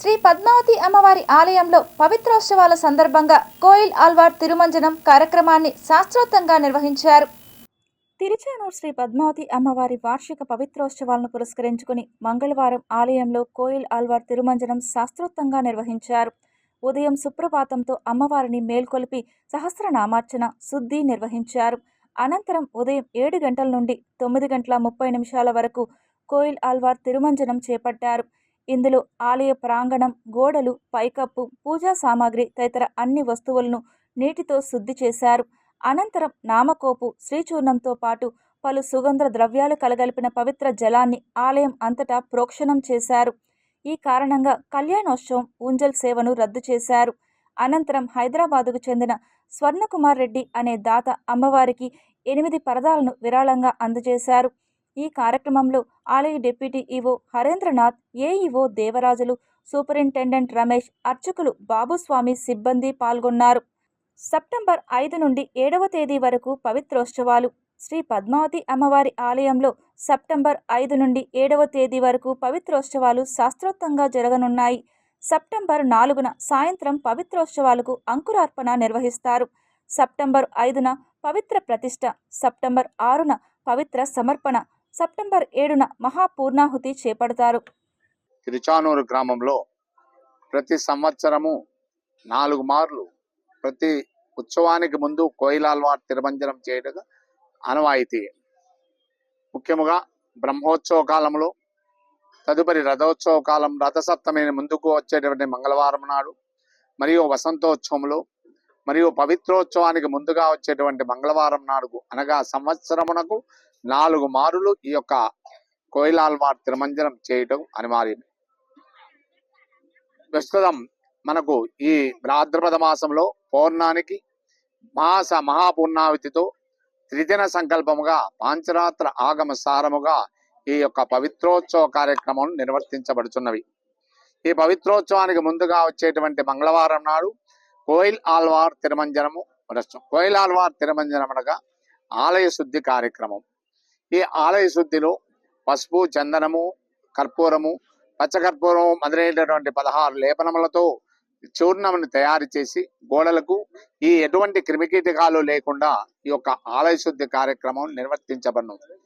శ్రీ పద్మావతి అమ్మవారి ఆలయంలో పవిత్రోత్సవాల సందర్భంగా కోయిల్ ఆల్వార్ తిరుమంజనం కార్యక్రమాన్ని శాస్త్రోక్తంగా నిర్వహించారు. తిరుచానూరు శ్రీ పద్మావతి అమ్మవారి వార్షిక పవిత్రోత్సవాలను పురస్కరించుకుని మంగళవారం ఆలయంలో కోయిల్ ఆల్వార్ తిరుమంజనం శాస్త్రోక్తంగా నిర్వహించారు. ఉదయం సుప్రభాతంతో అమ్మవారిని మేల్కొలిపి సహస్రనామార్చన శుద్ధి నిర్వహించారు. అనంతరం ఉదయం 7 గంటల నుండి 9 గంటల 30 నిమిషాల వరకు కోయిల్ ఆల్వార్ తిరుమంజనం చేపట్టారు. ఇందులో ఆలయ ప్రాంగణం, గోడలు, పైకప్పు, పూజా సామాగ్రి తదితర అన్ని వస్తువులను నీటితో శుద్ధి చేశారు. అనంతరం నామకోపు, శ్రీచూర్ణంతో పాటు పలు సుగంధ ద్రవ్యాలు కలగలిపిన పవిత్ర జలాన్ని ఆలయం అంతటా ప్రోక్షణం చేశారు. ఈ కారణంగా కళ్యాణోత్సవం, ఊంజల్ సేవను రద్దు చేశారు. అనంతరం హైదరాబాదుకు చెందిన స్వర్ణకుమార్ రెడ్డి అనే దాత అమ్మవారికి 8 పరదాలను విరాళంగా అందజేశారు. ఈ కార్యక్రమంలో ఆలయ deputy EO Harendranath, AEO Devarajulu, superintendent Ramesh, అర్చకులు బాబుస్వామి, సిబ్బంది పాల్గొన్నారు. సెప్టెంబర్ 5 నుండి 7వ తేదీ వరకు పవిత్రోత్సవాలు. శ్రీ పద్మావతి అమ్మవారి ఆలయంలో సెప్టెంబర్ 5 నుండి 7వ తేదీ వరకు పవిత్రోత్సవాలు శాస్త్రోక్తంగా జరగనున్నాయి. సెప్టెంబర్ 4న సాయంత్రం పవిత్రోత్సవాలకు అంకురార్పణ నిర్వహిస్తారు. సెప్టెంబర్ 5న పవిత్ర ప్రతిష్ఠ, సెప్టెంబర్ 6న పవిత్ర సమర్పణ, సెప్టెంబర్ 7న మహాపూర్ణాహుతి చేపడతారు. తిరుచానూరు గ్రామంలో ప్రతి సంవత్సరము 4 మార్లు ప్రతి ఉత్సవానికి ముందు కోయిల్ ఆల్వార్ తిరుమంజనం చేయడం ఆనవాయితీ. ముఖ్యముగా బ్రహ్మోత్సవ కాలంలో, తదుపరి రథోత్సవ కాలం, రథసప్తమి ముందుకు వచ్చేటువంటి మంగళవారం నాడు, మరియు వసంతోత్సవంలో, మరియు పవిత్రోత్సవానికి ముందుగా వచ్చేటువంటి మంగళవారం నాడు అనగా సంవత్సరమునకు 4 మారులు ఈ యొక్క కోయిల్ ఆల్వార్ తిరుమంజనం చేయటం అనివార్యం. ప్రస్తుతం మనకు ఈ భాద్రపద మాసంలో పౌర్ణానికి మహాపూర్ణావతితో త్రిదిన సంకల్పముగా పాంచరాత్ర ఆగమ సారముగా ఈ యొక్క పవిత్రోత్సవ కార్యక్రమం నిర్వర్తించబడుతున్నవి. ఈ పవిత్రోత్సవానికి ముందుగా వచ్చేటువంటి మంగళవారం నాడు కోయిల్ ఆల్వార్ తిరుమంజనము నడుస్తుంది. కోయిల్ ఆల్వార్ తిరుమంజనం అనగా ఆలయ శుద్ధి కార్యక్రమం. ఈ ఆలయ శుద్ధిలో పసుపు, చందనము, కర్పూరము, పచ్చకర్పూరము మొదలైనటువంటి 16 లేపనములతో చూర్ణమును తయారు చేసి గోడలకు ఎటువంటి క్రిమికీటకాలు లేకుండా ఈ యొక్క ఆలయ శుద్ధి కార్యక్రమం నిర్వర్తించబడును.